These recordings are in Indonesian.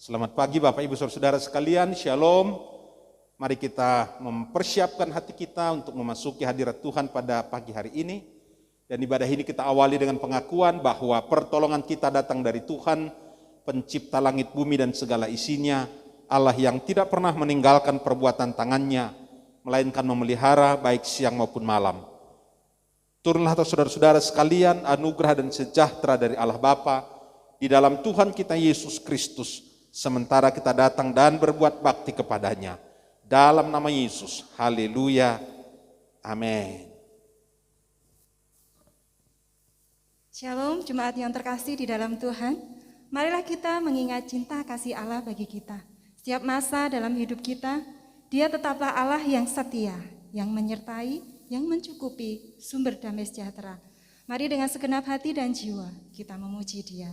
Selamat pagi Bapak Ibu Saudara sekalian, Shalom. Mari kita mempersiapkan hati kita untuk memasuki hadirat Tuhan pada pagi hari ini. Dan ibadah ini kita awali dengan pengakuan bahwa pertolongan kita datang dari Tuhan, pencipta langit bumi dan segala isinya, Allah yang tidak pernah meninggalkan perbuatan tangannya, melainkan memelihara baik siang maupun malam. Turunlah saudara-saudara sekalian anugerah dan sejahtera dari Allah Bapa di dalam Tuhan kita Yesus Kristus, sementara kita datang dan berbuat bakti kepadanya. Dalam nama Yesus, haleluya, amin. Shalom, jemaat yang terkasih di dalam Tuhan. Marilah kita mengingat cinta kasih Allah bagi kita. Setiap masa dalam hidup kita, Dia tetaplah Allah yang setia, yang menyertai, yang mencukupi, sumber damai sejahtera. Mari dengan segenap hati dan jiwa kita memuji Dia.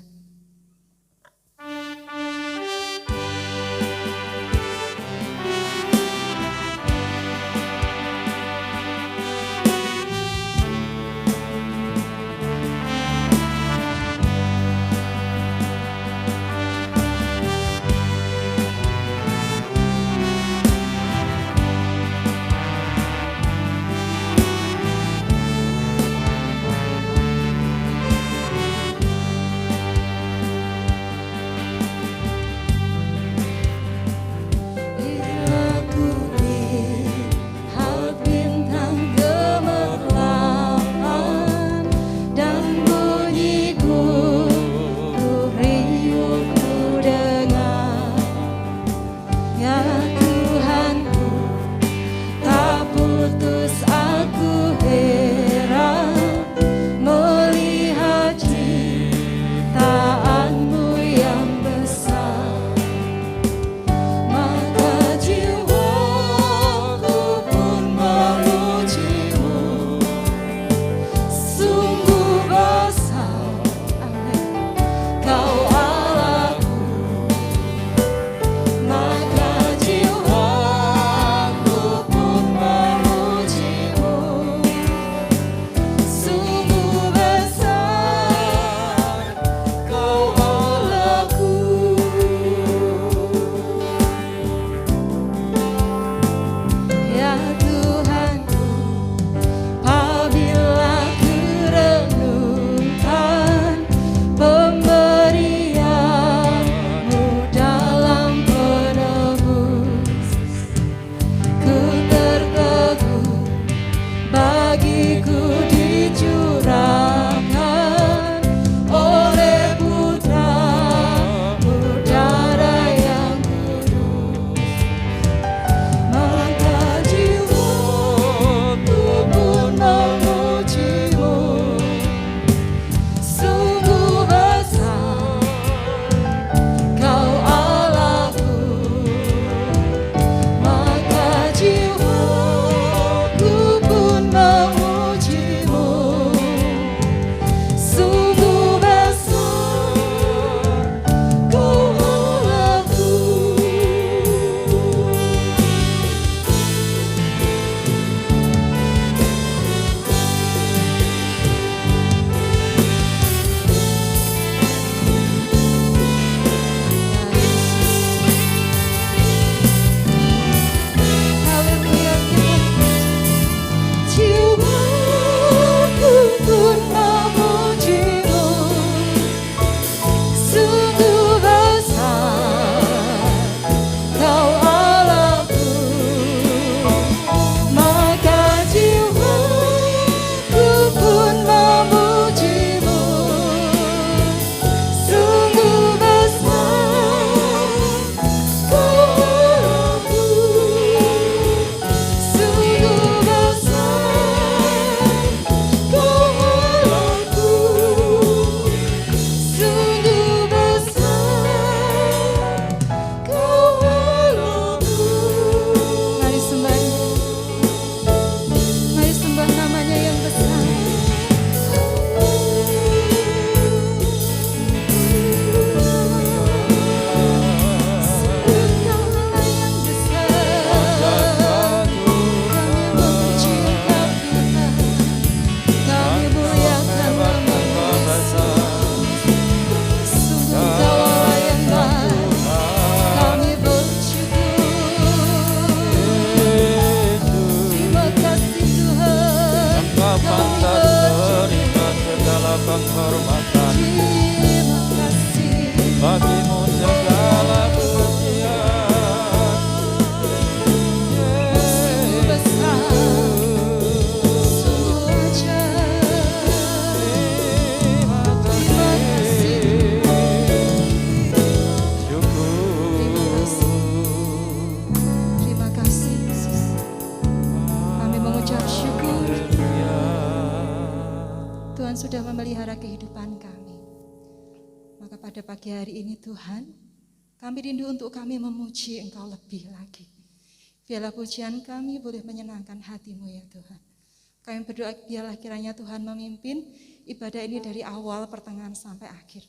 Tuhan sudah memelihara kehidupan kami. Maka pada pagi hari ini Tuhan, kami rindu untuk kami memuji Engkau lebih lagi. Biarlah pujian kami boleh menyenangkan hati-Mu ya Tuhan. Kami berdoa biarlah kiranya Tuhan memimpin ibadah ini dari awal, pertengahan sampai akhir.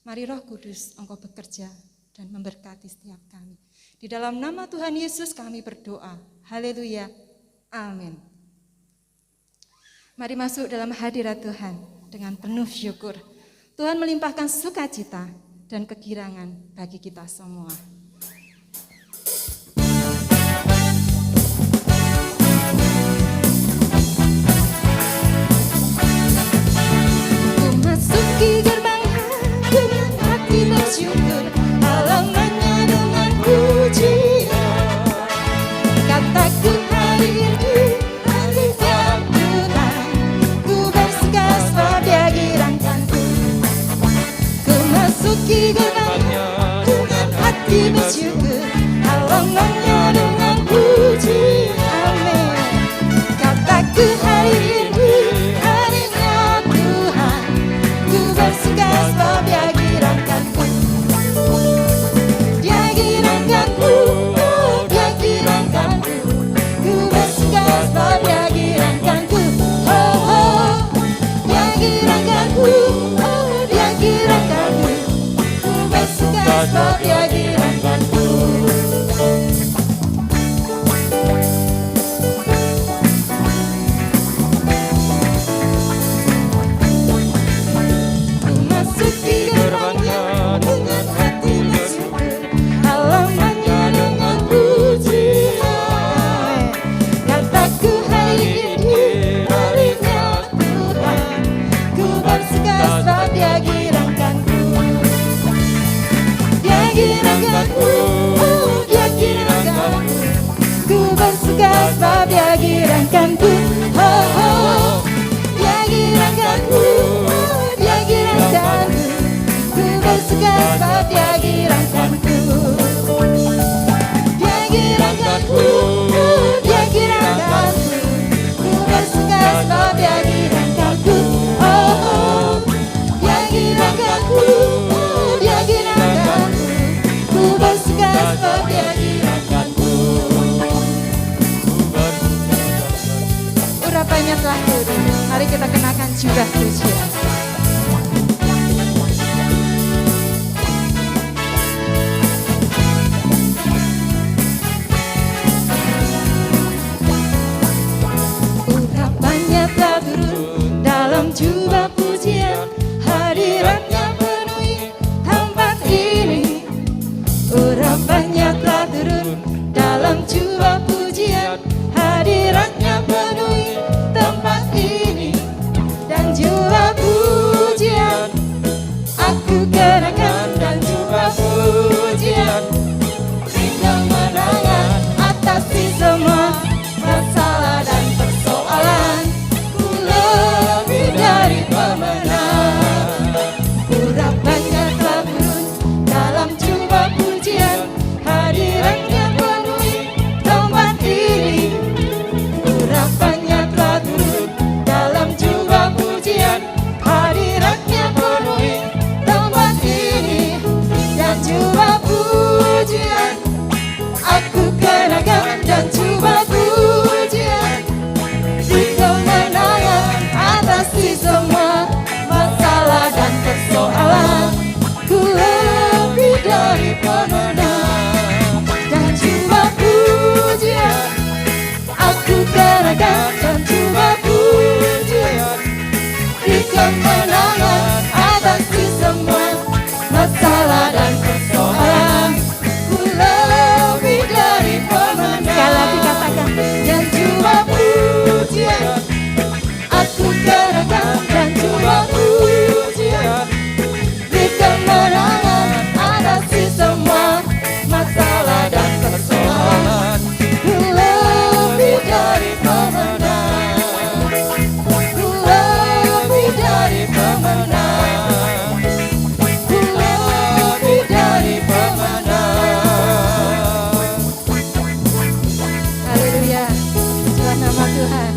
Mari Roh Kudus Engkau bekerja dan memberkati setiap kami. Di dalam nama Tuhan Yesus kami berdoa. Haleluya. Amin. Mari masuk dalam hadirat Tuhan dengan penuh syukur. Tuhan melimpahkan sukacita dan kegirangan bagi kita semua. Memasuki gerbang dengan hati bersyukur, halamannya dengan pujian. Kataku hari ini hadirat Tuhan, ku bersuka sebab Dia girangkanku. Ku masuki gerbangnya dengan hati bersyukur, halamannya dengan pujian. Amin. Kataku hari ini hadirat Tuhan, ku bersuka sebab Dia girangkanku. Dia girangkanku, oh Dia girangkanku. Ku bersuka sebab Dia girangkanku. Oh oh, Dia girangkanku, oh Dia girangkanku. Ku bersuka sebab Dia girangkanku. Memasuki gerbangnya dengan hati bersyukur, halamannya dengan pujian. Kataku hari ini harinya Tuhan, ku bersuka sebab Dia girangkanku. Dia girangkanku, oh Dia girangkanku. Ku bersuka sebab Dia girangkanku. Oh oh, Dia girangkanku, oh Dia girangkanku. Ku bersuka sebab Dia girangkanku. Dia girangkanku, oh Dia girangkanku. Ku bersuka sebab Dia girangkanku. Oh oh, Dia girangkanku, oh Dia girangkanku. Ku bersuka sebab Dia girangkanku. Urapannya telah turun, mari kita kenakan jubah pujian. Urapannya telah turun dalam jubah pujian, hadiratnya penuhi tempat ini. Urapannya telah turun dalam jubah pujian, hadiratnya penuhi tempat ini. Dan jubah pujian aku kenakan, dan jubah pujian kemenangan atasi semua masalah dan persoalan. Ku lebih dari pemenang. Urapannya telah turun dalam jubah pujian, hadiratnya penuhi tempat ini. Urapannya telah turun dalam jubah pujian, hadiratnya penuhi tempat ini. Dan jubah pujian aku kenakan, dan jubah pujian di kemenangan atasi semua masalah dan persoalan. Ku lebih dari pemenang. Dan jubah pujian aku kenakan, dan jubah pujian di kemenangan atasi semua masalah dan persoalan. Ku lebih dari pemenang. Sekali lagi katakan, dan jubah pujian aku kenakan, dan jubah pujian di kemenangan atasi semua masalah dan persoalan. Ku lebih dari pemenang. Ku lebih dari pemenang. Ku lebih dari pemenang. Haleluya, pujilah nama Tuhan.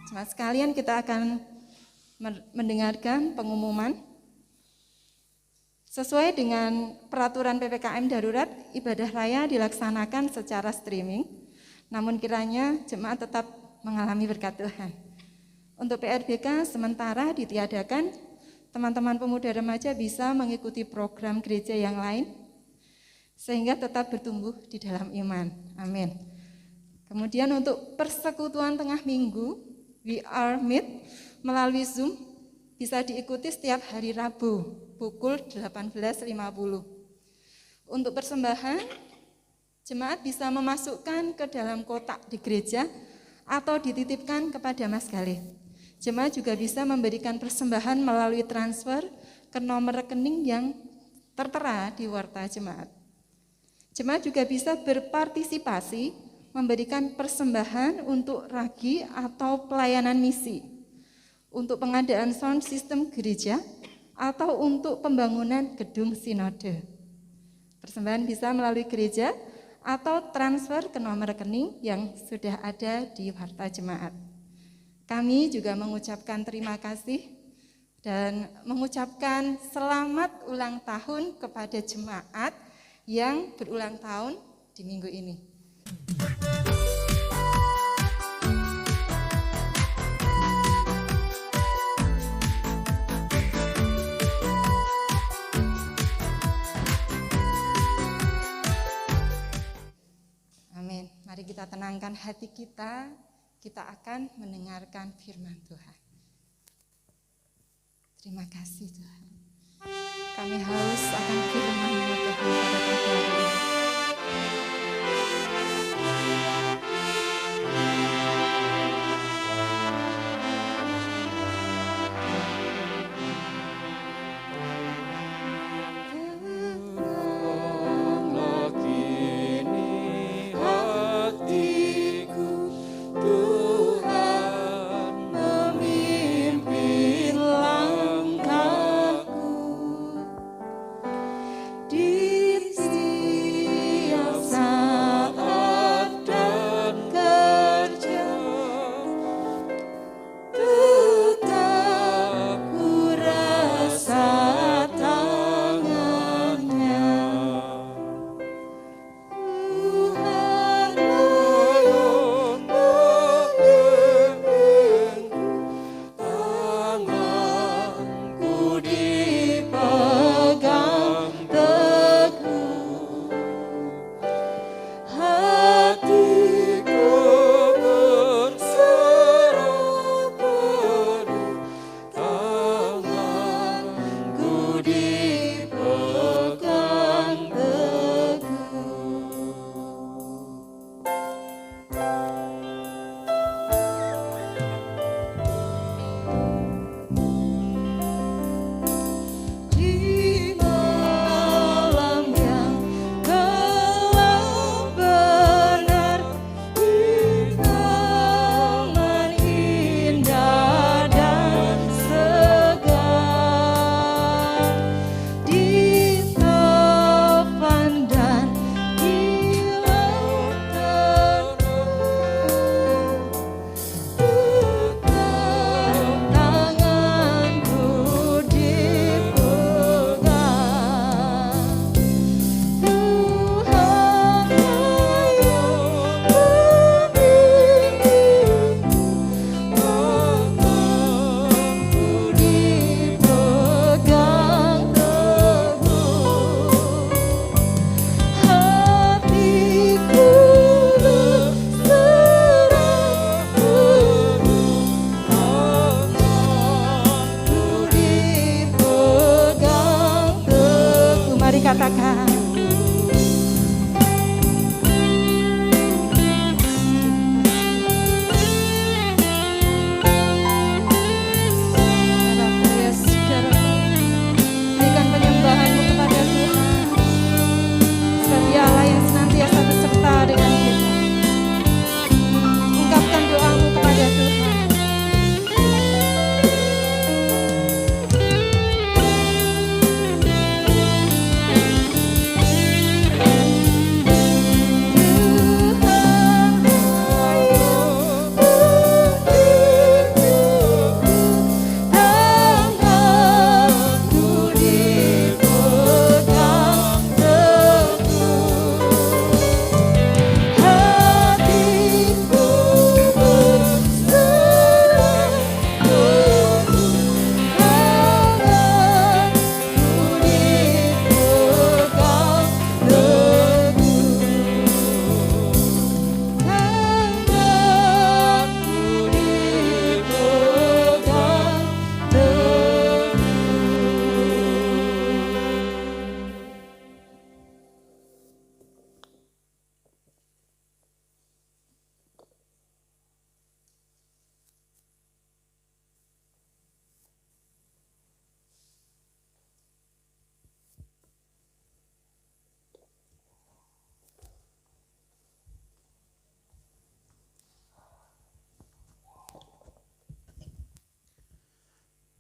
Jemaat sekalian, kita akan mendengarkan pengumuman. Sesuai dengan peraturan PPKM darurat, ibadah raya dilaksanakan secara streaming, namun kiranya jemaat tetap mengalami berkat Tuhan. Untuk PRBK sementara ditiadakan, teman-teman pemuda remaja bisa mengikuti program gereja yang lain, sehingga tetap bertumbuh di dalam iman. Amin. Kemudian untuk persekutuan tengah minggu, We Are Meet melalui Zoom bisa diikuti setiap hari Rabu pukul 18.50. Untuk persembahan, jemaat bisa memasukkan ke dalam kotak di gereja atau dititipkan kepada Mas Galih. Jemaat juga bisa memberikan persembahan melalui transfer ke nomor rekening yang tertera di warta jemaat. Jemaat juga bisa berpartisipasi memberikan persembahan untuk ragi atau pelayanan misi, untuk pengadaan sound system gereja, atau untuk pembangunan gedung sinode. Persembahan bisa melalui gereja atau transfer ke nomor rekening yang sudah ada di warta jemaat. Kami juga mengucapkan terima kasih dan mengucapkan selamat ulang tahun kepada jemaat yang berulang tahun di minggu ini. Mari kita tenangkan hati kita akan mendengarkan firman Tuhan. Terima kasih Tuhan. Kami haus akan firman-Mu Tuhan pada pagi hari ini. Di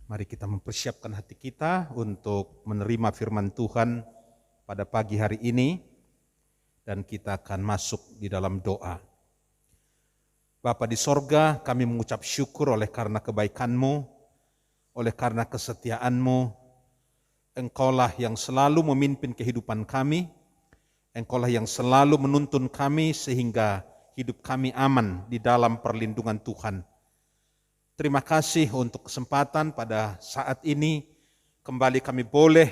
Mari kita mempersiapkan hati kita untuk menerima firman Tuhan pada pagi hari ini, dan kita akan masuk di dalam doa. Bapa di sorga, kami mengucap syukur oleh karena kebaikan-Mu, oleh karena kesetiaan-Mu. Engkaulah yang selalu memimpin kehidupan kami, Engkaulah yang selalu menuntun kami sehingga hidup kami aman di dalam perlindungan Tuhan. Terima kasih untuk kesempatan pada saat ini kembali kami boleh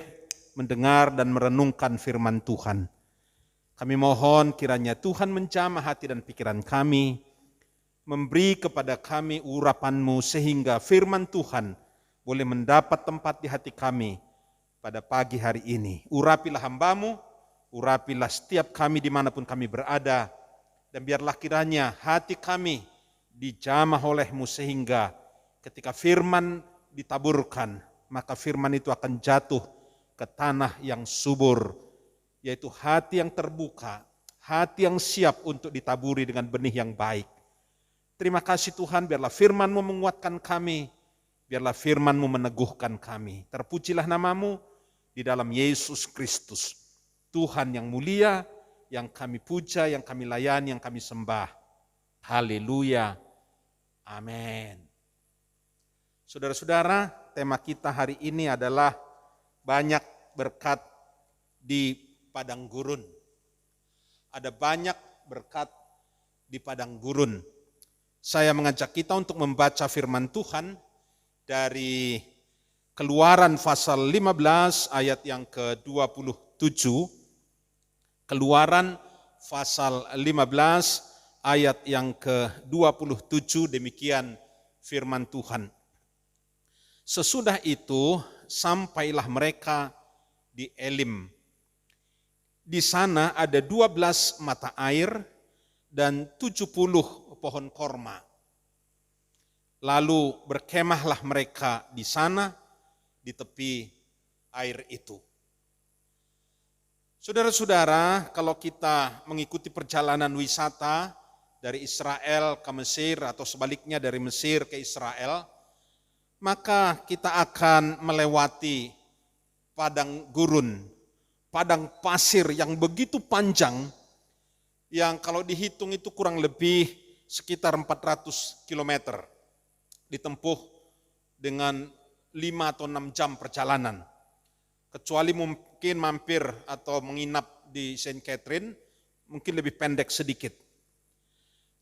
mendengar dan merenungkan firman Tuhan. Kami mohon kiranya Tuhan menjamah hati dan pikiran kami, memberi kepada kami urapan-Mu sehingga firman Tuhan boleh mendapat tempat di hati kami pada pagi hari ini. Urapilah hamba-Mu, urapilah setiap kami dimanapun kami berada, dan biarlah kiranya hati kami dijamah oleh-Mu sehingga ketika firman ditaburkan, maka firman itu akan jatuh ke tanah yang subur, yaitu hati yang terbuka, hati yang siap untuk ditaburi dengan benih yang baik. Terima kasih Tuhan, biarlah firman-Mu menguatkan kami, biarlah firman-Mu meneguhkan kami. Terpujilah nama-Mu di dalam Yesus Kristus, Tuhan yang mulia, yang kami puja, yang kami layani, yang kami sembah. Haleluya. Amin. Saudara-saudara, tema kita hari ini adalah banyak berkat di padang gurun. Ada banyak berkat di padang gurun. Saya mengajak kita untuk membaca firman Tuhan dari Keluaran pasal 15 ayat yang ke-27. Keluaran pasal 15 ayat yang ke-27, demikian firman Tuhan. Sesudah itu sampailah mereka di Elim. Di sana ada 12 mata air dan 70 pohon korma. Lalu berkemahlah mereka di sana di tepi air itu. Saudara-saudara, kalau kita mengikuti perjalanan wisata dari Israel ke Mesir atau sebaliknya dari Mesir ke Israel, maka kita akan melewati padang gurun, padang pasir yang begitu panjang, yang kalau dihitung itu kurang lebih sekitar 400 km, ditempuh dengan 5 atau 6 jam perjalanan. Kecuali mungkin mampir atau menginap di Saint Catherine, mungkin lebih pendek sedikit.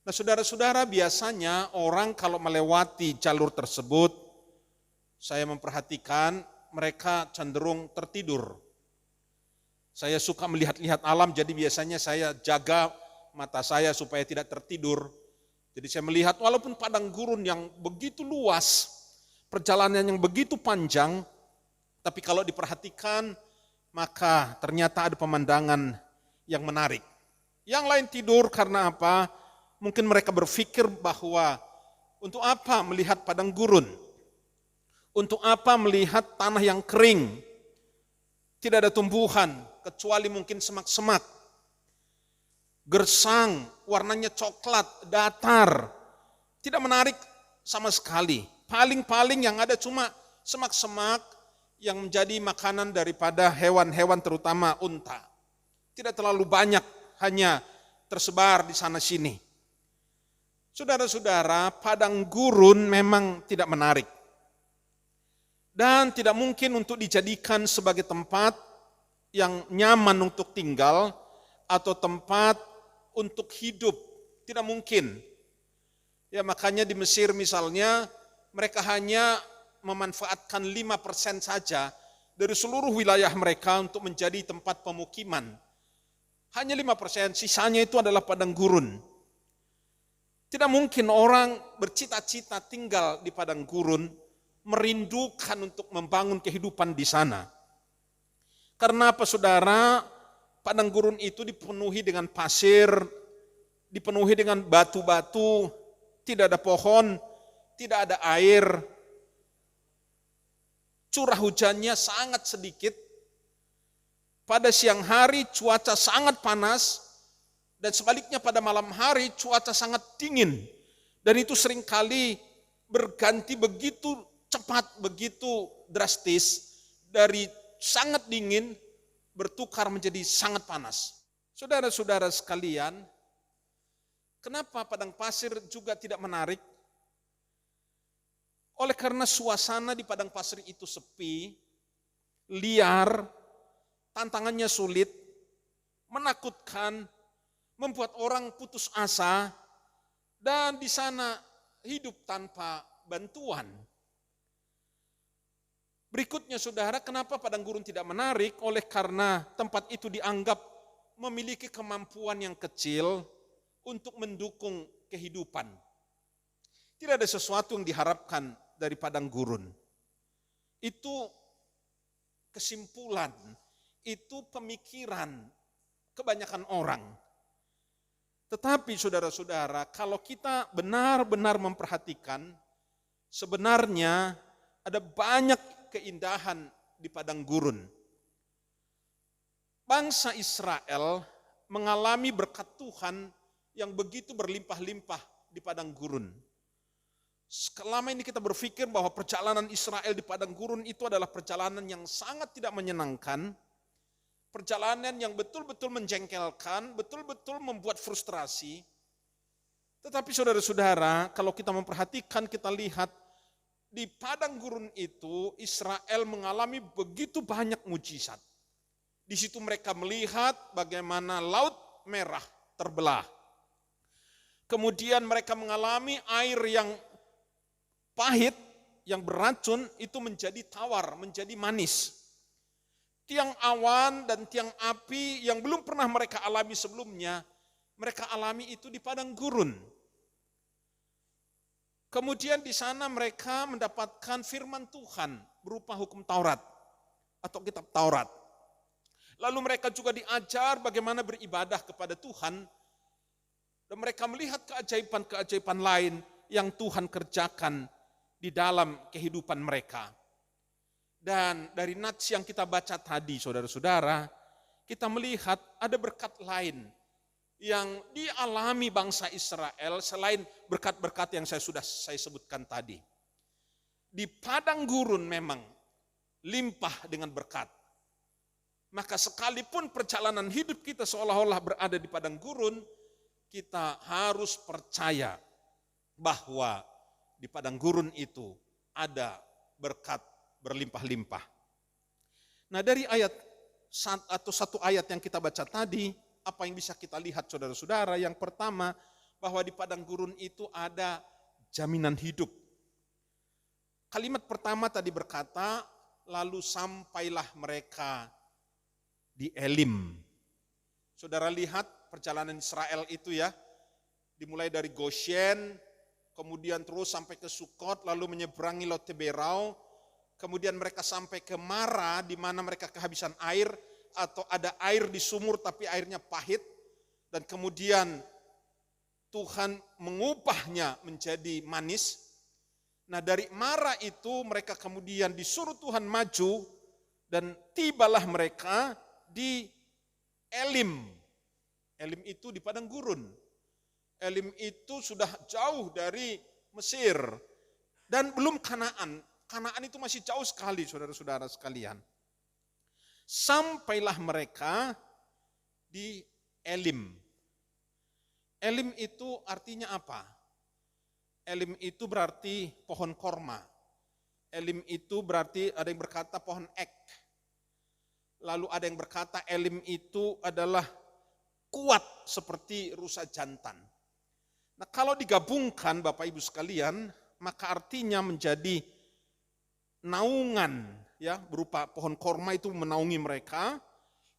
Nah saudara-saudara, biasanya orang kalau melewati jalur tersebut, saya memperhatikan mereka cenderung tertidur. Saya suka melihat-lihat alam, jadi biasanya saya jaga mata saya supaya tidak tertidur. Jadi saya melihat walaupun padang gurun yang begitu luas, perjalanan yang begitu panjang, tapi kalau diperhatikan, maka ternyata ada pemandangan yang menarik. Yang lain tidur karena apa? Mungkin mereka berpikir bahwa untuk apa melihat padang gurun? Untuk apa melihat tanah yang kering? Tidak ada tumbuhan, kecuali mungkin semak-semak. Gersang, warnanya coklat, datar. Tidak menarik sama sekali. Paling-paling yang ada cuma semak-semak, yang menjadi makanan daripada hewan-hewan terutama unta. Tidak terlalu banyak, hanya tersebar di sana sini. Saudara-saudara, padang gurun memang tidak menarik. Dan tidak mungkin untuk dijadikan sebagai tempat yang nyaman untuk tinggal atau tempat untuk hidup. Tidak mungkin. Ya makanya di Mesir misalnya, mereka hanya memanfaatkan 5% saja dari seluruh wilayah mereka untuk menjadi tempat pemukiman. Hanya 5%, sisanya itu adalah padang gurun. Tidak mungkin orang bercita-cita tinggal di padang gurun, merindukan untuk membangun kehidupan di sana. Karena apa saudara? Padang gurun itu dipenuhi dengan pasir, dipenuhi dengan batu-batu, tidak ada pohon, tidak ada air, curah hujannya sangat sedikit. Pada siang hari cuaca sangat panas, dan sebaliknya pada malam hari cuaca sangat dingin. Dan itu seringkali berganti begitu cepat, begitu drastis, dari sangat dingin bertukar menjadi sangat panas. Saudara-saudara sekalian, kenapa padang pasir juga tidak menarik? Oleh karena suasana di padang pasir itu sepi, liar, tantangannya sulit, menakutkan, membuat orang putus asa, dan di sana hidup tanpa bantuan. Berikutnya saudara, kenapa padang gurun tidak menarik? Oleh karena tempat itu dianggap memiliki kemampuan yang kecil untuk mendukung kehidupan. Tidak ada sesuatu yang diharapkan dari padang gurun. Itu kesimpulan, itu pemikiran kebanyakan orang. Tetapi saudara-saudara, kalau kita benar-benar memperhatikan, sebenarnya ada banyak keindahan di padang gurun. Bangsa Israel mengalami berkat Tuhan yang begitu berlimpah-limpah di padang gurun. Selama ini kita berpikir bahwa perjalanan Israel di padang gurun itu adalah perjalanan yang sangat tidak menyenangkan, perjalanan yang betul-betul menjengkelkan, betul-betul membuat frustrasi. Tetapi saudara-saudara, kalau kita memperhatikan, kita lihat di padang gurun itu Israel mengalami begitu banyak mujizat. Di situ mereka melihat bagaimana Laut Merah terbelah. Kemudian mereka mengalami air yang pahit, yang beracun itu menjadi tawar, menjadi manis. Tiang awan dan tiang api yang belum pernah mereka alami sebelumnya, mereka alami itu di padang gurun. Kemudian di sana mereka mendapatkan firman Tuhan berupa hukum Taurat atau kitab Taurat. Lalu mereka juga diajar bagaimana beribadah kepada Tuhan, dan mereka melihat keajaiban-keajaiban lain yang Tuhan kerjakan di dalam kehidupan mereka. Dan dari nats yang kita baca tadi, saudara-saudara, kita melihat ada berkat lain yang dialami bangsa Israel selain berkat-berkat yang saya sebutkan tadi. Di padang gurun memang limpah dengan berkat. Maka sekalipun perjalanan hidup kita seolah-olah berada di padang gurun, kita harus percaya bahwa di padang gurun itu ada berkat berlimpah-limpah. Nah, dari ayat atau satu ayat yang kita baca tadi, apa yang bisa kita lihat saudara-saudara? Yang pertama, bahwa di padang gurun itu ada jaminan hidup. Kalimat pertama tadi berkata, lalu sampailah mereka di Elim. Saudara lihat perjalanan Israel itu ya, dimulai dari Goshen, kemudian terus sampai ke Sukot, lalu menyeberangi Laut Teberau, kemudian mereka sampai ke Mara, di mana mereka kehabisan air, atau ada air di sumur tapi airnya pahit, dan kemudian Tuhan mengubahnya menjadi manis. Nah, dari Mara itu mereka kemudian disuruh Tuhan maju, dan tibalah mereka di Elim. Elim itu di padang gurun. Elim itu sudah jauh dari Mesir dan belum Kanaan. Kanaan itu masih jauh sekali, saudara-saudara sekalian. Sampailah mereka di Elim. Elim itu artinya apa? Elim itu berarti pohon korma. Elim itu berarti ada yang berkata pohon ek. Lalu ada yang berkata Elim itu adalah kuat seperti rusa jantan. Nah, kalau digabungkan Bapak Ibu sekalian, maka artinya menjadi naungan, ya, berupa pohon korma itu menaungi mereka,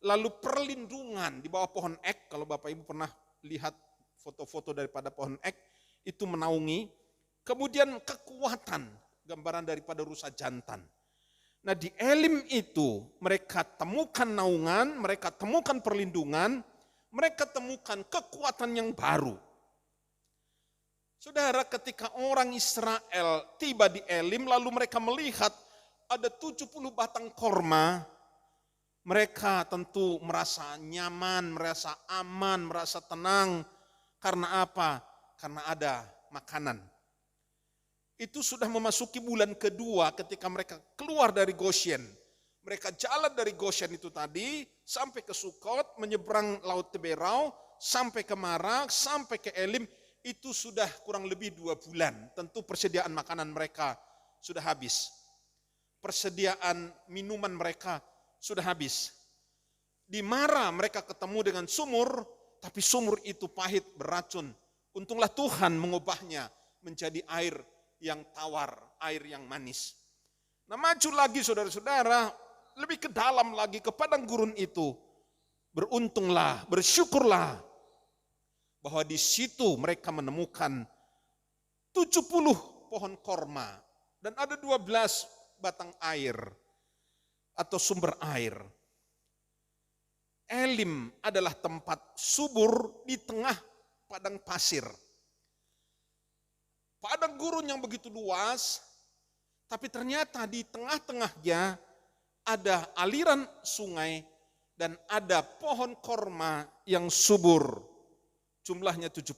lalu perlindungan di bawah pohon ek. Kalau Bapak Ibu pernah lihat foto-foto daripada pohon ek, itu menaungi. Kemudian kekuatan, gambaran daripada rusa jantan. Nah, di Elim itu mereka temukan naungan, mereka temukan perlindungan, mereka temukan kekuatan yang baru. Saudara, ketika orang Israel tiba di Elim, lalu mereka melihat ada 70 batang korma, mereka tentu merasa nyaman, merasa aman, merasa tenang. Karena apa? Karena ada makanan. Itu sudah memasuki bulan kedua ketika mereka keluar dari Goshen. Mereka jalan dari Goshen itu tadi sampai ke Sukot, menyeberang Laut Teberau, sampai ke Mara, sampai ke Elim. Itu sudah kurang lebih 2 bulan. Tentu persediaan makanan mereka sudah habis. Persediaan minuman mereka sudah habis. Di Mara mereka ketemu dengan sumur, tapi sumur itu pahit, beracun. Untunglah Tuhan mengubahnya menjadi air yang tawar, air yang manis. Nah, maju lagi saudara-saudara, lebih ke dalam lagi ke padang gurun itu. Beruntunglah, bersyukurlah bahwa di situ mereka menemukan 70 pohon korma dan ada 12 batang air atau sumber air. Elim adalah tempat subur di tengah padang pasir. Padang gurun yang begitu luas, tapi ternyata di tengah-tengahnya ada aliran sungai dan ada pohon korma yang subur. Jumlahnya 70.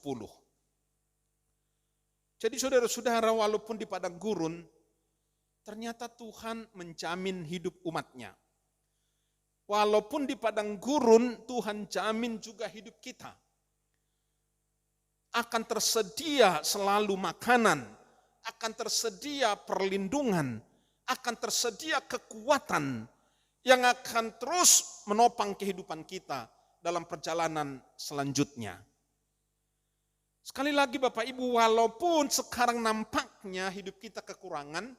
Jadi saudara-saudara, walaupun di padang gurun, ternyata Tuhan menjamin hidup umatnya. Walaupun di padang gurun, Tuhan jamin juga hidup kita. Akan tersedia selalu makanan, akan tersedia perlindungan, akan tersedia kekuatan yang akan terus menopang kehidupan kita dalam perjalanan selanjutnya. Sekali lagi Bapak Ibu, walaupun sekarang nampaknya hidup kita kekurangan,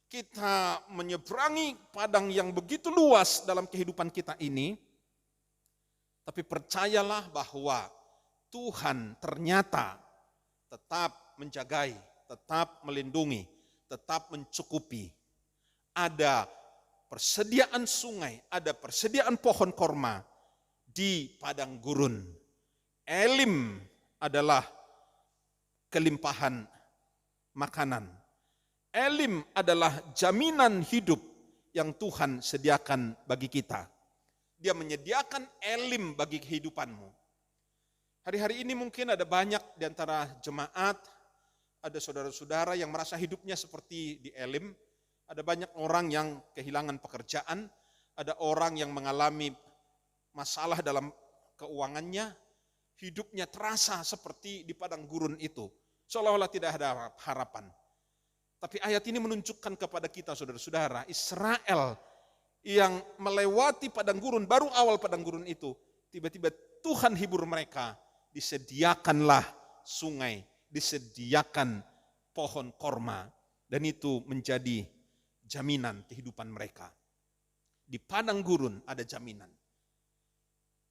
kita menyeberangi padang yang begitu luas dalam kehidupan kita ini, tapi percayalah bahwa Tuhan ternyata tetap menjagai, tetap melindungi, tetap mencukupi. Ada persediaan sungai, ada persediaan pohon korma di padang gurun. Elim adalah kelimpahan makanan. Elim adalah jaminan hidup yang Tuhan sediakan bagi kita. Dia menyediakan elim bagi kehidupanmu. Hari-hari ini mungkin ada banyak di antara jemaat, ada saudara-saudara yang merasa hidupnya seperti di Elim. Ada banyak orang yang kehilangan pekerjaan, ada orang yang mengalami masalah dalam keuangannya, hidupnya terasa seperti di padang gurun itu, seolah-olah tidak ada harapan. Tapi ayat ini menunjukkan kepada kita saudara-saudara, Israel yang melewati padang gurun, baru awal padang gurun itu, tiba-tiba Tuhan hibur mereka, disediakanlah sungai, disediakan pohon korma, dan itu menjadi jaminan kehidupan mereka. Di padang gurun ada jaminan.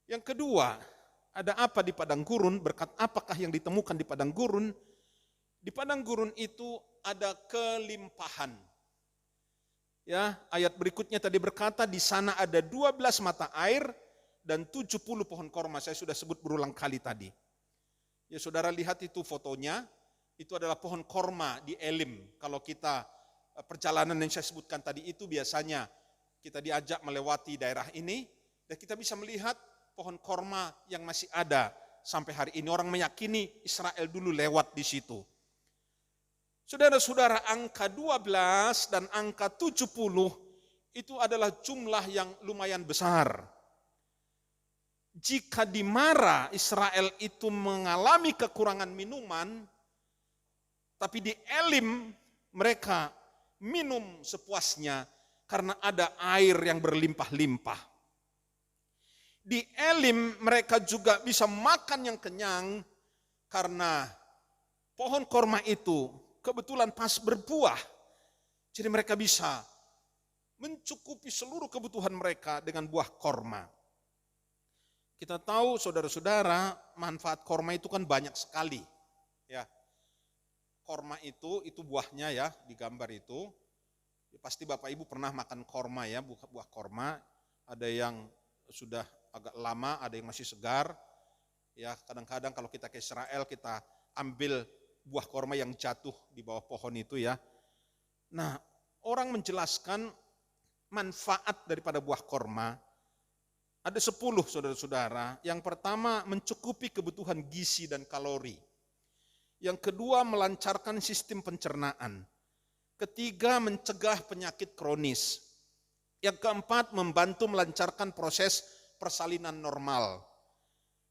Yang kedua, ada apa di padang gurun? Berkat apakah yang ditemukan di padang gurun? Di padang gurun itu ada kelimpahan. Ya, ayat berikutnya tadi berkata di sana ada 12 mata air dan 70 pohon korma. Saya sudah sebut berulang kali tadi. Ya, saudara lihat itu fotonya, itu adalah pohon korma di Elim. Kalau kita perjalanan yang saya sebutkan tadi itu biasanya kita diajak melewati daerah ini dan kita bisa melihat pohon korma yang masih ada sampai hari ini. Orang meyakini Israel dulu lewat di situ. Saudara-saudara, angka 12 dan angka 70 itu adalah jumlah yang lumayan besar. Jika di Mara Israel itu mengalami kekurangan minuman, tapi di Elim mereka minum sepuasnya karena ada air yang berlimpah-limpah. Di Elim mereka juga bisa makan yang kenyang karena pohon korma itu kebetulan pas berbuah. Jadi mereka bisa mencukupi seluruh kebutuhan mereka dengan buah korma. Kita tahu saudara-saudara, manfaat korma itu kan banyak sekali. Ya. Korma itu buahnya ya, di gambar itu. Ya, pasti Bapak Ibu pernah makan korma ya, buah korma. Ada yang sudah agak lama, ada yang masih segar. Ya, kadang-kadang kalau kita ke Israel kita ambil buah korma yang jatuh di bawah pohon itu ya. Nah, orang menjelaskan manfaat daripada buah korma. Ada 10 saudara-saudara. Yang pertama mencukupi kebutuhan gizi dan kalori. Yang kedua, melancarkan sistem pencernaan. Ketiga, mencegah penyakit kronis. Yang keempat, membantu melancarkan proses persalinan normal.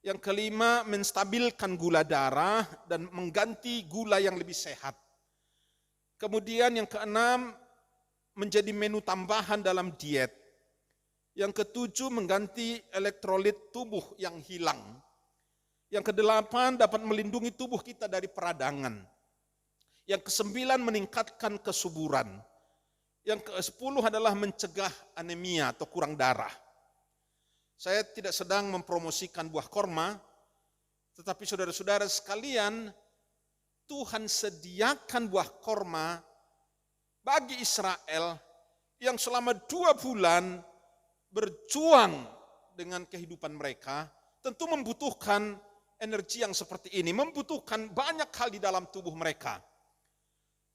Yang kelima, menstabilkan gula darah dan mengganti gula yang lebih sehat. Kemudian yang keenam, menjadi menu tambahan dalam diet. Yang ketujuh, mengganti elektrolit tubuh yang hilang. Yang kedelapan, dapat melindungi tubuh kita dari peradangan. Yang kesembilan, meningkatkan kesuburan. Yang ke-10 adalah mencegah anemia atau kurang darah. Saya tidak sedang mempromosikan buah korma, tetapi saudara-saudara sekalian, Tuhan sediakan buah korma bagi Israel yang selama 2 bulan berjuang dengan kehidupan mereka, tentu membutuhkan energi yang seperti ini, membutuhkan banyak hal di dalam tubuh mereka.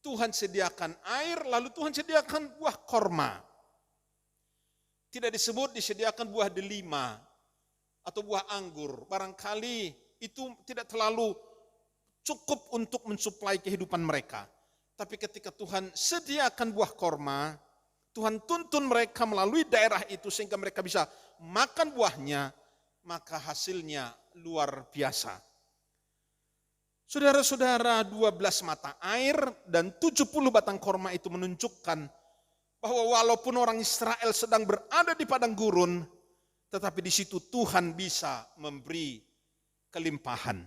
Tuhan sediakan air, lalu Tuhan sediakan buah korma. Tidak disediakan buah delima atau buah anggur. Barangkali itu tidak terlalu cukup untuk mensuplai kehidupan mereka. Tapi ketika Tuhan sediakan buah korma, Tuhan tuntun mereka melalui daerah itu sehingga mereka bisa makan buahnya, maka hasilnya luar biasa. Saudara-saudara, 12 mata air dan 70 batang korma itu menunjukkan bahwa walaupun orang Israel sedang berada di padang gurun, tetapi di situ Tuhan bisa memberi kelimpahan.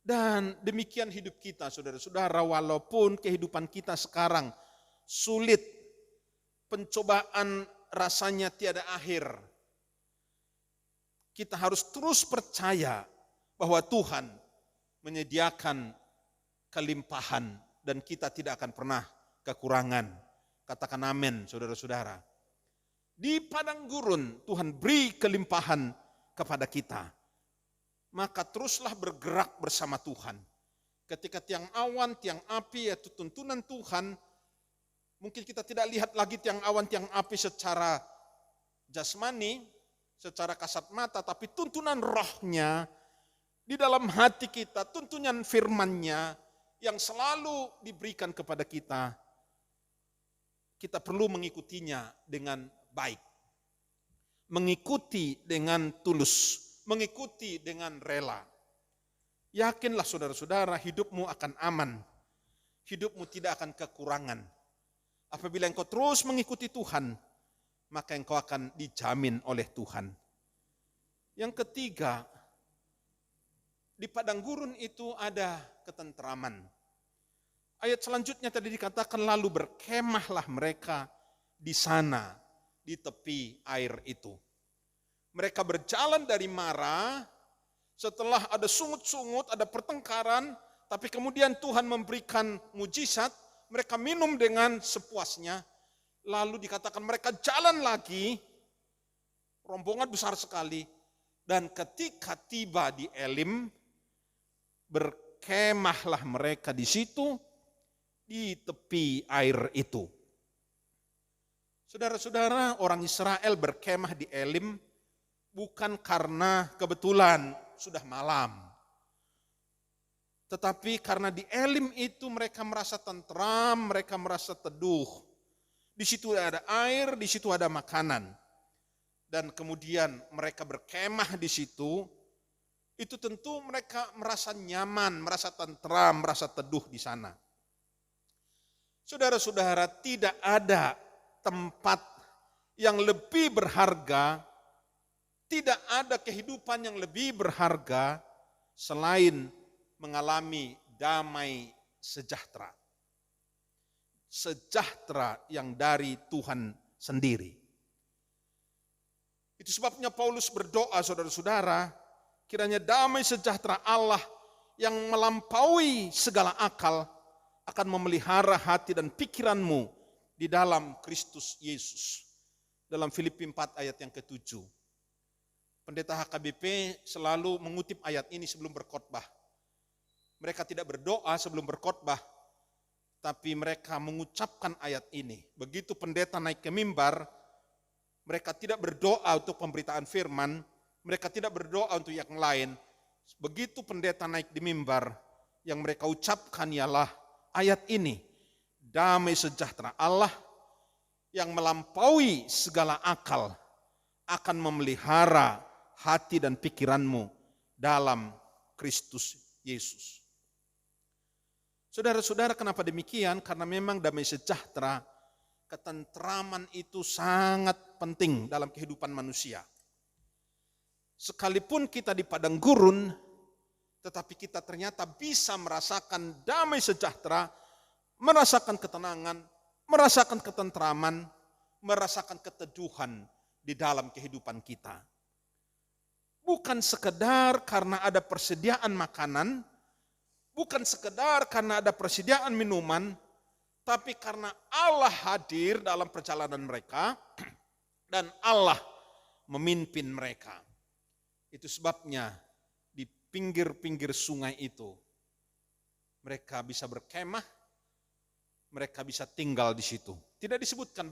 Dan demikian hidup kita, saudara-saudara, walaupun kehidupan kita sekarang sulit, pencobaan rasanya tiada akhir, kita harus terus percaya bahwa Tuhan menyediakan kelimpahan dan kita tidak akan pernah kekurangan. Katakan amin, saudara-saudara. Di padang gurun Tuhan beri kelimpahan kepada kita. Maka teruslah bergerak bersama Tuhan. Ketika tiang awan, tiang api, yaitu tuntunan Tuhan, mungkin kita tidak lihat lagi tiang awan, tiang api secara jasmani, secara kasat mata, tapi tuntunan rohnya di dalam hati kita, tuntunan firman-Nya yang selalu diberikan kepada kita, kita perlu mengikutinya dengan baik. Mengikuti dengan tulus, mengikuti dengan rela. Yakinlah saudara-saudara, hidupmu akan aman. Hidupmu tidak akan kekurangan. Apabila engkau terus mengikuti Tuhan, maka engkau akan dijamin oleh Tuhan. Yang ketiga, di padang gurun itu ada ketentraman. Ayat selanjutnya tadi dikatakan, lalu berkemahlah mereka di sana, di tepi air itu. Mereka berjalan dari Mara, setelah ada sungut-sungut, ada pertengkaran, tapi kemudian Tuhan memberikan mujizat, mereka minum dengan sepuasnya, lalu dikatakan mereka jalan lagi, rombongan besar sekali, dan ketika tiba di Elim, berkemahlah mereka di situ, di tepi air itu. Saudara-saudara, orang Israel berkemah di Elim bukan karena kebetulan sudah malam. Tetapi karena di Elim itu mereka merasa tentram, mereka merasa teduh. Di situ ada air, di situ ada makanan. Dan kemudian mereka berkemah di situ, itu tentu mereka merasa nyaman, merasa tentram, merasa teduh di sana. Saudara-saudara, tidak ada tempat yang lebih berharga, tidak ada kehidupan yang lebih berharga selain mengalami damai sejahtera. Sejahtera yang dari Tuhan sendiri. Itu sebabnya Paulus berdoa, saudara-saudara, kiranya damai sejahtera Allah yang melampaui segala akal akan memelihara hati dan pikiranmu di dalam Kristus Yesus. Dalam Filipi 4 ayat yang ke-7. Pendeta HKBP selalu mengutip ayat ini sebelum berkhotbah. Mereka tidak berdoa sebelum berkhotbah, tapi mereka mengucapkan ayat ini. Begitu pendeta naik ke mimbar, mereka tidak berdoa untuk pemberitaan firman, mereka tidak berdoa untuk yang lain. Begitu pendeta naik di mimbar, yang mereka ucapkan ialah ayat ini. Damai sejahtera Allah yang melampaui segala akal akan memelihara hati dan pikiranmu dalam Kristus Yesus. Saudara-saudara, kenapa demikian? Karena memang damai sejahtera, ketentraman itu sangat penting dalam kehidupan manusia. Sekalipun kita di padang gurun, tetapi kita ternyata bisa merasakan damai sejahtera, merasakan ketenangan, merasakan ketentraman, merasakan keteduhan di dalam kehidupan kita. Bukan sekedar karena ada persediaan makanan, bukan sekedar karena ada persediaan minuman, tapi karena Allah hadir dalam perjalanan mereka dan Allah memimpin mereka. Itu sebabnya di pinggir-pinggir sungai itu mereka bisa berkemah, mereka bisa tinggal di situ. Tidak disebutkan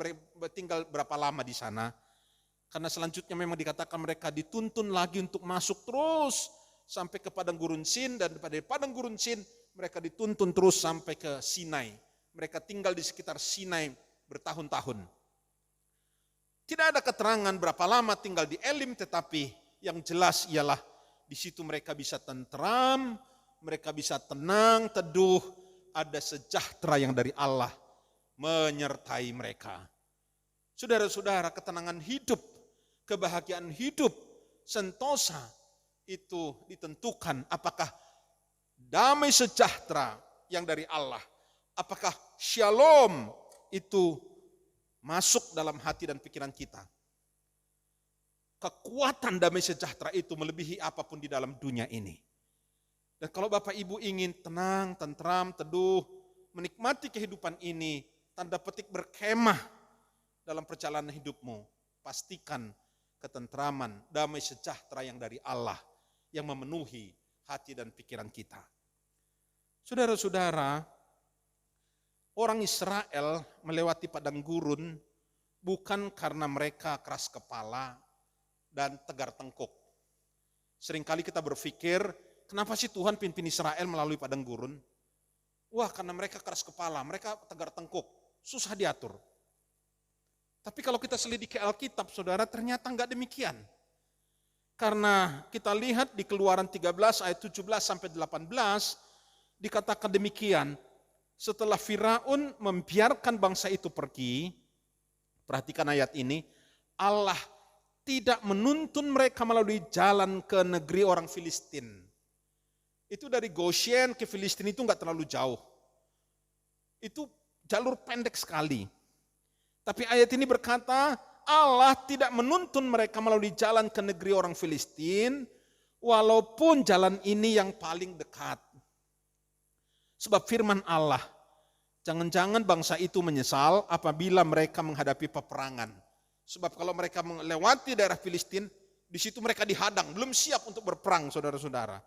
tinggal berapa lama di sana, karena selanjutnya memang dikatakan mereka dituntun lagi untuk masuk terus sampai ke padang gurun Sin, dan pada padang gurun Sin mereka dituntun terus sampai ke Sinai. Mereka tinggal di sekitar Sinai bertahun-tahun. Tidak ada keterangan berapa lama tinggal di Elim, tetapi yang jelas ialah di situ mereka bisa tentram, mereka bisa tenang, teduh, ada sejahtera yang dari Allah menyertai mereka. Saudara-saudara, ketenangan hidup, kebahagiaan hidup, sentosa itu ditentukan apakah damai sejahtera yang dari Allah, apakah shalom itu masuk dalam hati dan pikiran kita. Kekuatan damai sejahtera itu melebihi apapun di dalam dunia ini. Dan kalau Bapak Ibu ingin tenang, tentram, teduh, menikmati kehidupan ini, tanda petik berkemah dalam perjalanan hidupmu, pastikan ketentraman, damai sejahtera yang dari Allah yang memenuhi hati dan pikiran kita. Saudara-saudara, orang Israel melewati padang gurun bukan karena mereka keras kepala dan tegar tengkuk. Seringkali kita berpikir, kenapa sih Tuhan pimpin Israel melalui padang gurun? Wah, karena mereka keras kepala, mereka tegar tengkuk, susah diatur. Tapi kalau kita selidiki Alkitab, saudara, ternyata enggak demikian. Karena kita lihat di Keluaran 13 ayat 17 sampai 18, dikatakan demikian. Setelah Firaun membiarkan bangsa itu pergi, perhatikan ayat ini, Allah tidak menuntun mereka melalui jalan ke negeri orang Filistin. Itu dari Goshen ke Filistin itu enggak terlalu jauh. Itu jalur pendek sekali. Tapi ayat ini berkata, Allah tidak menuntun mereka melalui jalan ke negeri orang Filistin, walaupun jalan ini yang paling dekat. Sebab firman Allah, jangan-jangan bangsa itu menyesal apabila mereka menghadapi peperangan. Sebab kalau mereka melewati daerah Filistin, di situ mereka dihadang, belum siap untuk berperang, saudara-saudara.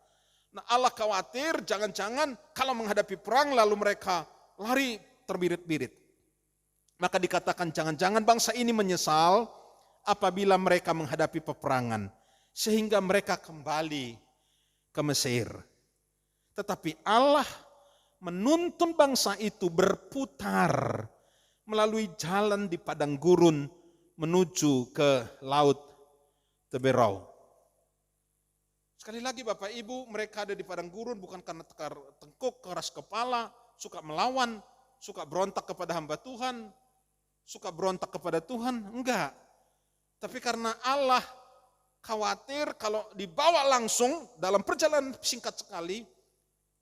Nah, Allah khawatir jangan-jangan kalau menghadapi perang lalu mereka lari terbirit-birit. Maka dikatakan jangan-jangan bangsa ini menyesal apabila mereka menghadapi peperangan, sehingga mereka kembali ke Mesir. Tetapi Allah menuntun bangsa itu berputar melalui jalan di padang gurun menuju ke laut Teberau. Sekali lagi Bapak Ibu, mereka ada di padang gurun bukan karena tegar tengkuk, keras kepala, suka melawan, suka berontak kepada hamba Tuhan, suka berontak kepada Tuhan, enggak. Tapi karena Allah khawatir kalau dibawa langsung dalam perjalanan singkat sekali,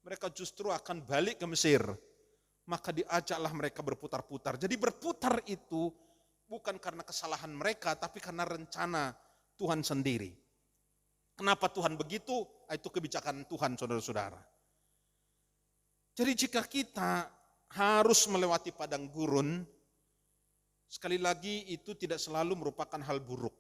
mereka justru akan balik ke Mesir. Maka diajaklah mereka berputar-putar. Jadi berputar itu bukan karena kesalahan mereka, tapi karena rencana Tuhan sendiri. Kenapa Tuhan begitu? Itu kebijakan Tuhan, saudara-saudara. Jadi jika kita harus melewati padang gurun, sekali lagi itu tidak selalu merupakan hal buruk.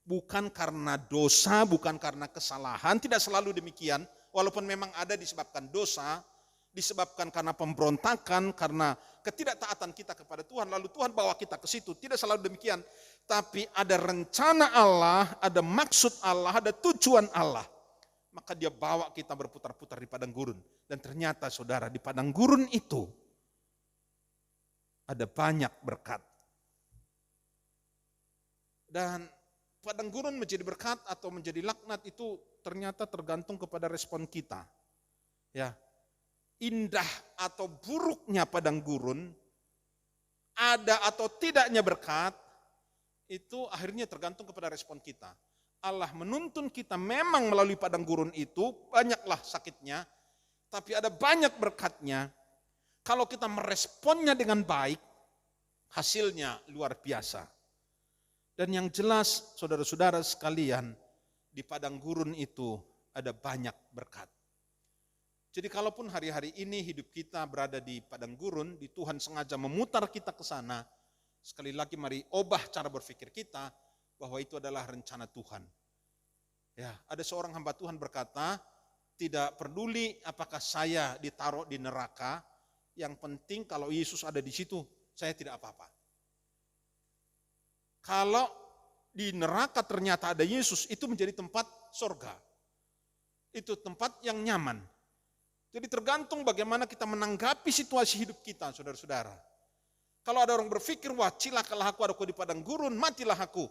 Bukan karena dosa, bukan karena kesalahan, tidak selalu demikian. Walaupun memang ada disebabkan dosa, disebabkan karena pemberontakan, karena ketidaktaatan kita kepada Tuhan, lalu Tuhan bawa kita ke situ. Tidak selalu demikian, tapi ada rencana Allah, ada maksud Allah, ada tujuan Allah. maka dia bawa kita berputar-putar di padang gurun. Dan ternyata saudara, di padang gurun itu ada banyak berkat. Dan padang gurun menjadi berkat atau menjadi laknat itu ternyata tergantung kepada respon kita. Ya, indah atau buruknya padang gurun, ada atau tidaknya berkat, itu akhirnya tergantung kepada respon kita. Allah menuntun kita memang melalui padang gurun itu, banyaklah sakitnya, tapi ada banyak berkatnya. Kalau kita meresponnya dengan baik, hasilnya luar biasa. Dan yang jelas, saudara-saudara sekalian, di padang gurun itu ada banyak berkat. Jadi kalaupun hari-hari ini hidup kita berada di padang gurun, di Tuhan sengaja memutar kita ke sana, sekali lagi mari ubah cara berpikir kita, bahwa itu adalah rencana Tuhan. Ya, ada seorang hamba Tuhan berkata, tidak peduli apakah saya ditaruh di neraka, yang penting kalau Yesus ada di situ, saya tidak apa-apa. Kalau di neraka ternyata ada Yesus, itu menjadi tempat surga. Itu tempat yang nyaman. Jadi tergantung bagaimana kita menanggapi situasi hidup kita, saudara-saudara. Kalau ada orang berpikir, wah cilakalah aku di padang gurun, matilah aku.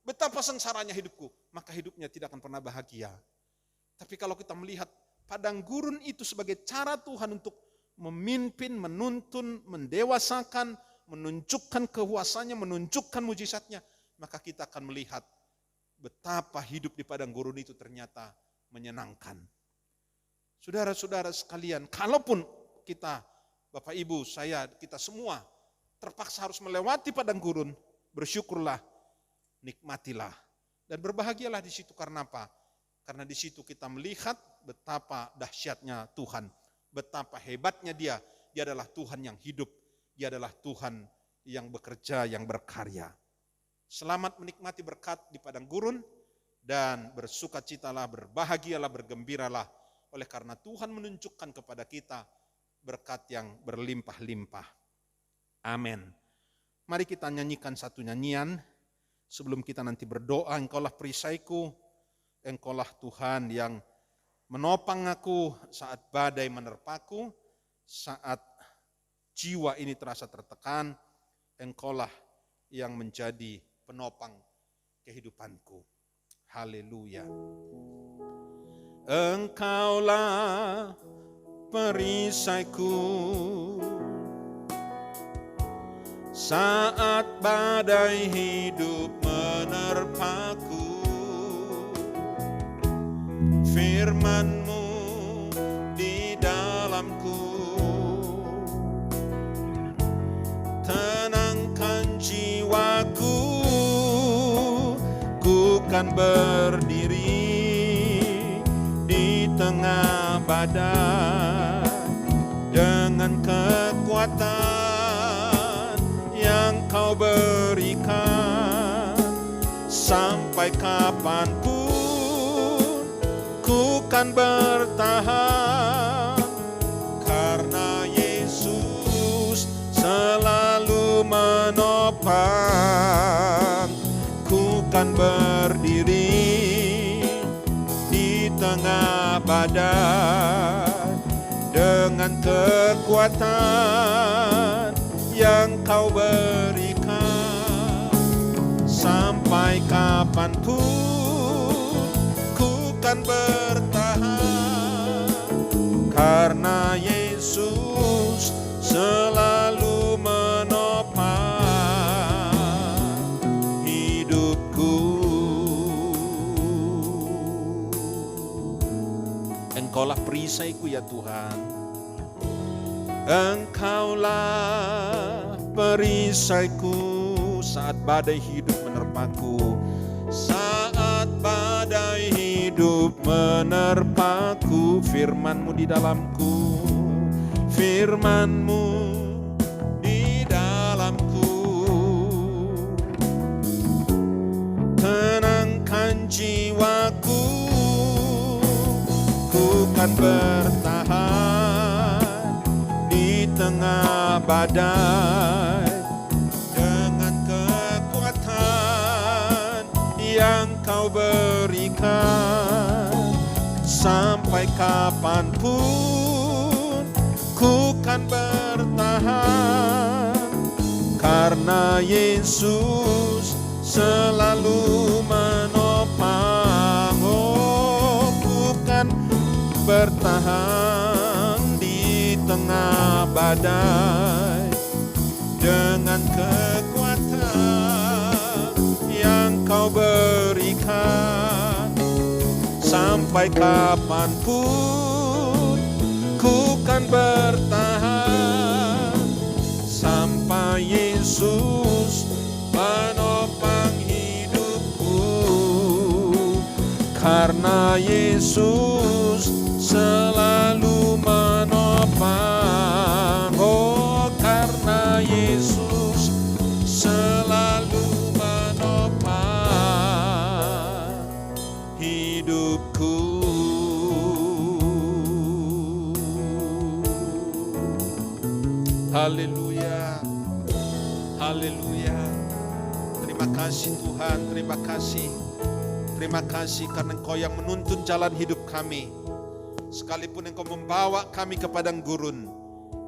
Betapa sengsaranya hidupku, maka hidupnya tidak akan pernah bahagia. Tapi kalau kita melihat padang gurun itu sebagai cara Tuhan untuk memimpin, menuntun, mendewasakan, menunjukkan kuasanya, menunjukkan mujizatnya, maka kita akan melihat betapa hidup di padang gurun itu ternyata menyenangkan. Saudara-saudara sekalian, kalaupun kita, Bapak Ibu, saya, kita semua terpaksa harus melewati padang gurun, bersyukurlah, nikmatilah, dan berbahagialah di situ. Karena apa? Karena di situ kita melihat betapa dahsyatnya Tuhan, betapa hebatnya Dia. Dia adalah Tuhan yang hidup, Dia adalah Tuhan yang bekerja, yang berkarya. Selamat menikmati berkat di padang gurun, dan bersukacitalah, berbahagialah, bergembiralah, oleh karena Tuhan menunjukkan kepada kita berkat yang berlimpah-limpah. Amin. Mari kita nyanyikan satu nyanyian sebelum kita nanti berdoa. Engkaulah perisaiku, Engkaulah Tuhan yang menopang aku saat badai menerpaku, saat jiwa ini terasa tertekan, Engkaulah yang menjadi penopang kehidupanku. Haleluya. Engkaulah perisaiku saat badai hidup menerpaku. Firman-Mu di dalamku tenangkan jiwaku, ku kan berdiri di tengah badai dengan kekuatan yang Kau berikan. Sampai kapanpun ku kan bertahan, karena Yesus selalu menopang. Ku kan berdiri di tengah badai dengan kekuatan yang Kau berikan. Sampai kapanpun ku kan bertahan, karena Yesus selalu menopang hidupku. Engkaulah perisaiku ya Tuhan, Engkaulah perisaiku saat badai hidup menerpaku. Saat badai hidup menerpaku, firman-Mu di dalamku, firman-Mu di dalamku. Tenangkan jiwaku, ku kan bertahan di tengah badai dengan kekuatan yang Kau berikan. sampai kapanpun ku kan bertahan, karena Yesus selalu menopang. Oh, ku kan bertahan di tengah badai dengan kekuatan yang Kau berikan. Sampai kapanpun ku kan bertahan, sampai Yesus menopang hidupku, karena Yesus selalu menopang. Oh, karena Yesus selalu hidupku. Haleluya, haleluya. Terima kasih Tuhan, terima kasih. Terima kasih karena Engkau yang menuntun jalan hidup kami. Sekalipun Engkau membawa kami ke padang gurun,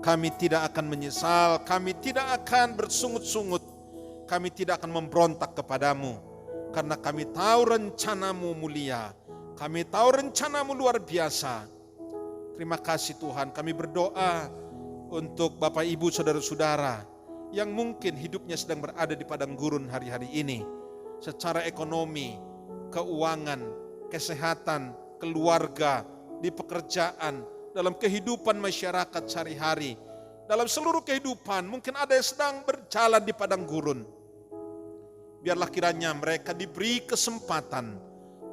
kami tidak akan menyesal, kami tidak akan bersungut-sungut, kami tidak akan memberontak kepadamu. Karena kami tahu rencanamu mulia, kami tahu rencanamu luar biasa. Terima kasih Tuhan, kami berdoa untuk Bapak Ibu Saudara-saudara yang mungkin hidupnya sedang berada di padang gurun hari-hari ini. Secara ekonomi, keuangan, kesehatan, keluarga, di pekerjaan, dalam kehidupan masyarakat sehari-hari, dalam seluruh kehidupan, mungkin ada yang sedang berjalan di padang gurun. Biarlah kiranya mereka diberi kesempatan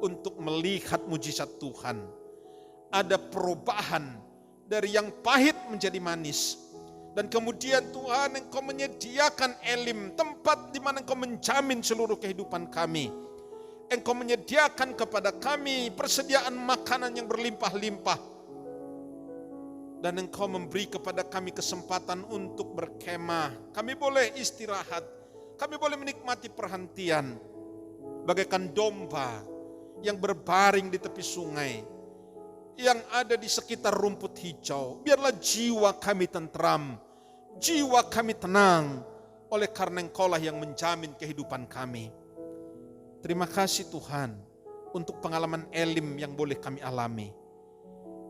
untuk melihat mujizat Tuhan. Ada perubahan dari yang pahit menjadi manis. Dan kemudian Tuhan, Engkau menyediakan Elim, tempat di mana Engkau menjamin seluruh kehidupan kami. Engkau menyediakan kepada kami persediaan makanan yang berlimpah-limpah. Dan Engkau memberi kepada kami kesempatan untuk berkemah. Kami boleh istirahat. Kami boleh menikmati perhentian bagaikan domba yang berbaring di tepi sungai, yang ada di sekitar rumput hijau. Biarlah jiwa kami tentram, jiwa kami tenang, oleh karena Engkaulah yang menjamin kehidupan kami. Terima kasih Tuhan untuk pengalaman Elim yang boleh kami alami.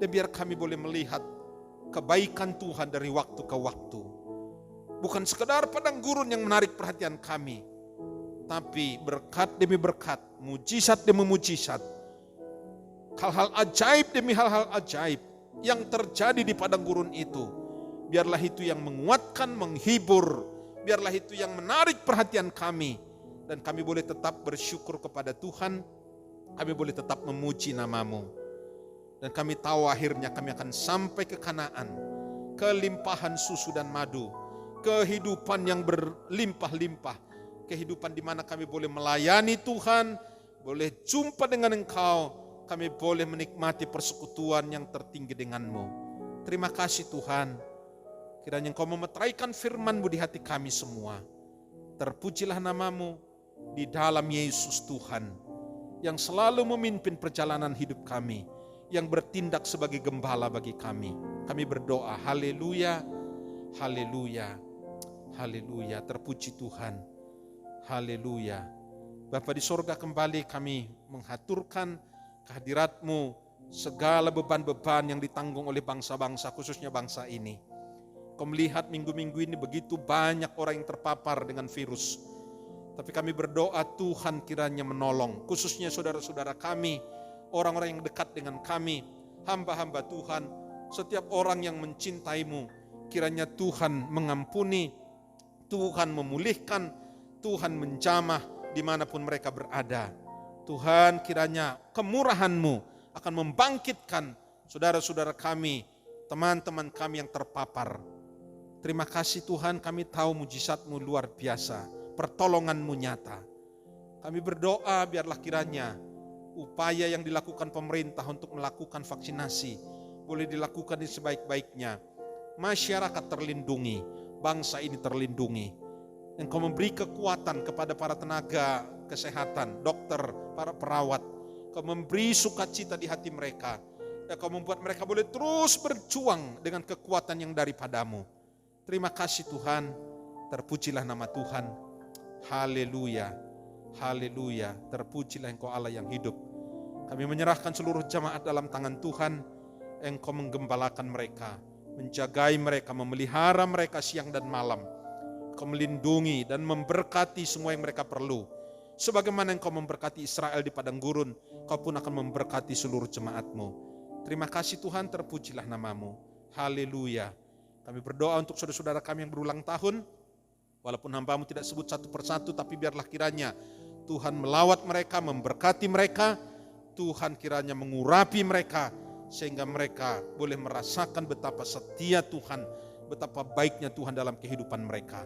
Dan biar kami boleh melihat kebaikan Tuhan dari waktu ke waktu. Bukan sekedar padang gurun yang menarik perhatian kami, tapi berkat demi berkat, mujizat demi mujizat, hal-hal ajaib demi hal-hal ajaib yang terjadi di padang gurun itu. Biarlah itu yang menguatkan, menghibur, biarlah itu yang menarik perhatian kami. Dan kami boleh tetap bersyukur kepada Tuhan, kami boleh tetap memuji nama-Mu. Dan kami tahu akhirnya kami akan sampai ke Kanaan, kelimpahan susu dan madu, kehidupan yang berlimpah-limpah, kehidupan di mana kami boleh melayani Tuhan, boleh jumpa dengan Engkau, kami boleh menikmati persekutuan yang tertinggi dengan-Mu. Terima kasih Tuhan, kiranya Engkau memeteraikan firman-Mu di hati kami semua. Terpujilah nama-Mu di dalam Yesus Tuhan, yang selalu memimpin perjalanan hidup kami, yang bertindak sebagai gembala bagi kami. Kami berdoa, haleluya, haleluya. Haleluya, terpuji Tuhan. Haleluya. Bapa di sorga, kembali kami menghaturkan kehadirat-Mu, segala beban-beban yang ditanggung oleh bangsa-bangsa, khususnya bangsa ini. Kau melihat minggu-minggu ini begitu banyak orang yang terpapar dengan virus. Tapi kami berdoa Tuhan kiranya menolong, khususnya saudara-saudara kami, orang-orang yang dekat dengan kami, hamba-hamba Tuhan, setiap orang yang mencintai-Mu, kiranya Tuhan mengampuni, Tuhan memulihkan, Tuhan menjamah dimanapun mereka berada. Tuhan, kiranya kemurahan-Mu akan membangkitkan saudara-saudara kami, teman-teman kami yang terpapar. Terima kasih Tuhan, kami tahu mujizat-Mu luar biasa, pertolongan-Mu nyata. Kami berdoa biarlah kiranya upaya yang dilakukan pemerintah untuk melakukan vaksinasi boleh dilakukan di sebaik-baiknya. Masyarakat terlindungi, bangsa ini terlindungi. Engkau memberi kekuatan kepada para tenaga kesehatan, dokter, para perawat. Engkau memberi sukacita di hati mereka. Engkau membuat mereka boleh terus berjuang dengan kekuatan yang daripadamu. Terima kasih Tuhan, terpujilah nama Tuhan. Haleluya, haleluya, terpujilah Engkau Allah yang hidup. Kami menyerahkan seluruh jemaat dalam tangan Tuhan. Engkau menggembalakan mereka, menjagai mereka, memelihara mereka siang dan malam. Engkau melindungi dan memberkati semua yang mereka perlu. Sebagaimana Engkau memberkati Israel di padang gurun, Engkau pun akan memberkati seluruh jemaat-Mu. Terima kasih Tuhan, terpujilah nama-Mu. Haleluya. Kami berdoa untuk saudara-saudara kami yang berulang tahun. Walaupun hamba-Mu tidak sebut satu persatu, tapi biarlah kiranya Tuhan melawat mereka, memberkati mereka. Tuhan kiranya mengurapi mereka, sehingga mereka boleh merasakan betapa setia Tuhan, betapa baiknya Tuhan dalam kehidupan mereka.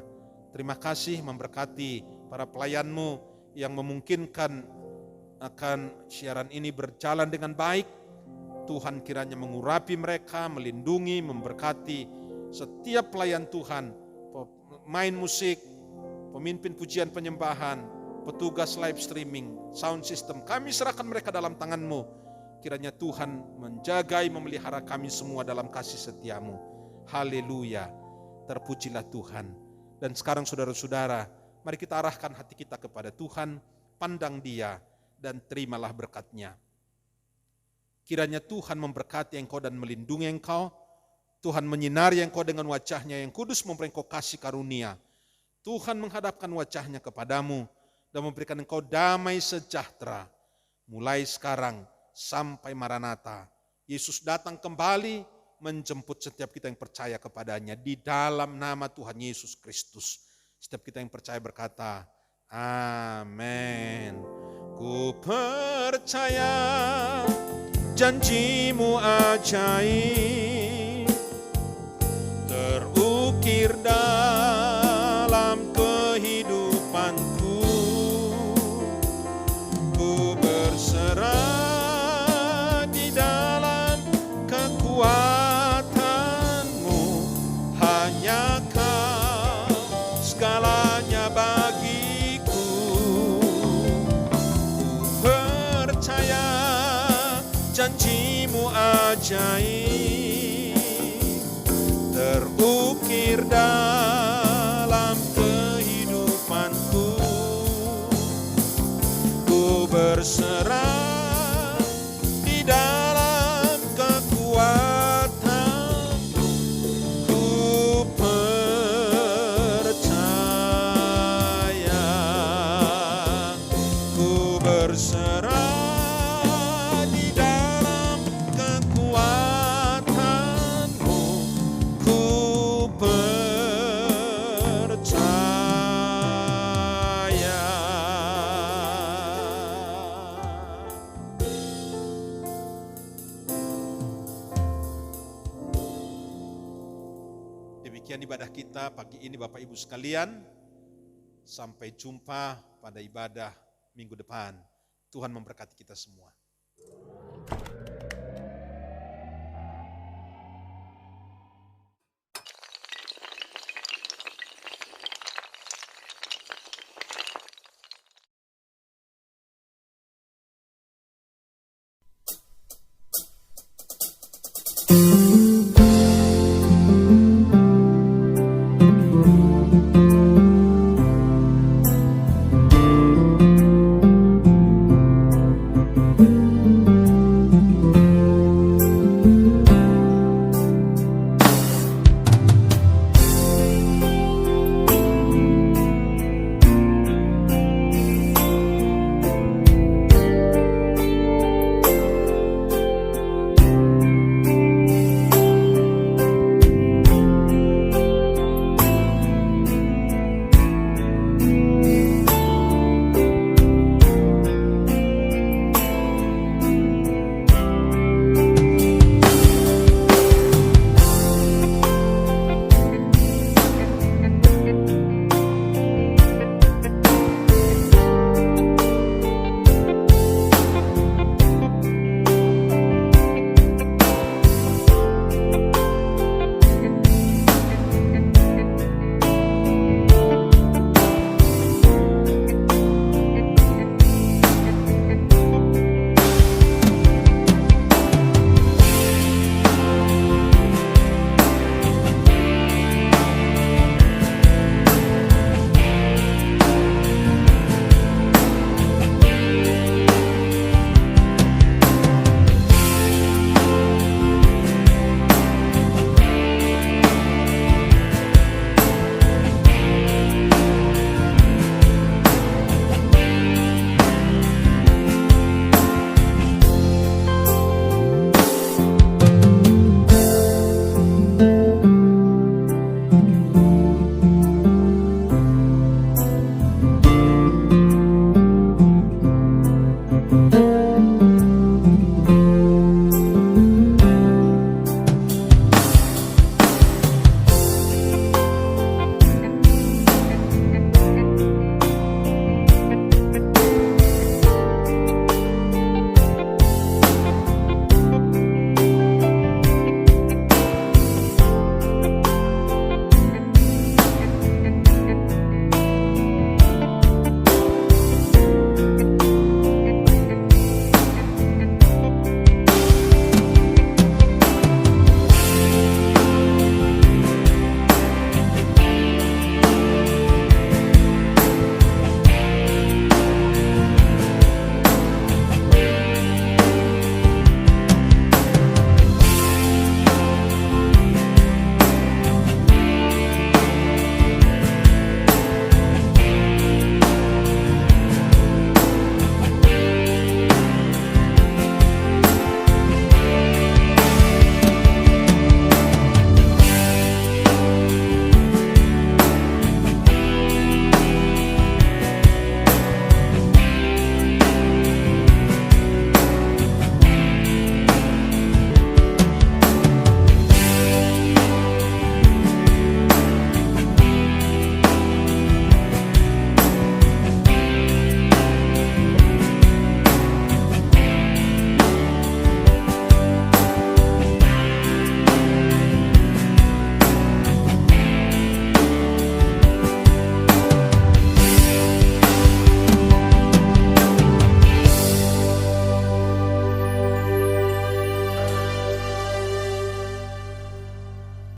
Terima kasih, memberkati para pelayan-Mu yang memungkinkan akan siaran ini berjalan dengan baik. Tuhan kiranya mengurapi mereka, melindungi, memberkati setiap pelayan Tuhan, pemain musik, pemimpin pujian penyembahan, petugas live streaming, sound system. Kami serahkan mereka dalam tangan-Mu. Kiranya Tuhan menjagai, memelihara kami semua dalam kasih setia-Mu. Haleluya, terpujilah Tuhan. Dan sekarang saudara-saudara, mari kita arahkan hati kita kepada Tuhan, pandang Dia, dan terimalah berkat-Nya. Kiranya Tuhan memberkati engkau dan melindungi engkau. Tuhan menyinari engkau dengan wajah-Nya yang kudus, memberi engkau kasih karunia. Tuhan menghadapkan wajah-Nya kepadamu dan memberikan engkau damai sejahtera. Mulai sekarang sampai Maranatha. Yesus datang kembali menjemput setiap kita yang percaya kepadanya di dalam nama Tuhan Yesus Kristus. Setiap kita yang percaya berkata, amin. Ku percaya janji-Mu ajaib terukir dalam kehidupanku. Ku berserah di dalam kekuatan-Mu. Hanya Kau segalanya bagiku. Ku percaya janji-Mu ajaib terukir dalam kehidupanku. Ku berserah di dalam kekuatan-Mu. Ku percaya, ku berserah ibadah kita pagi ini Bapak Ibu sekalian. Sampai jumpa pada ibadah minggu depan. Tuhan memberkati kita semua.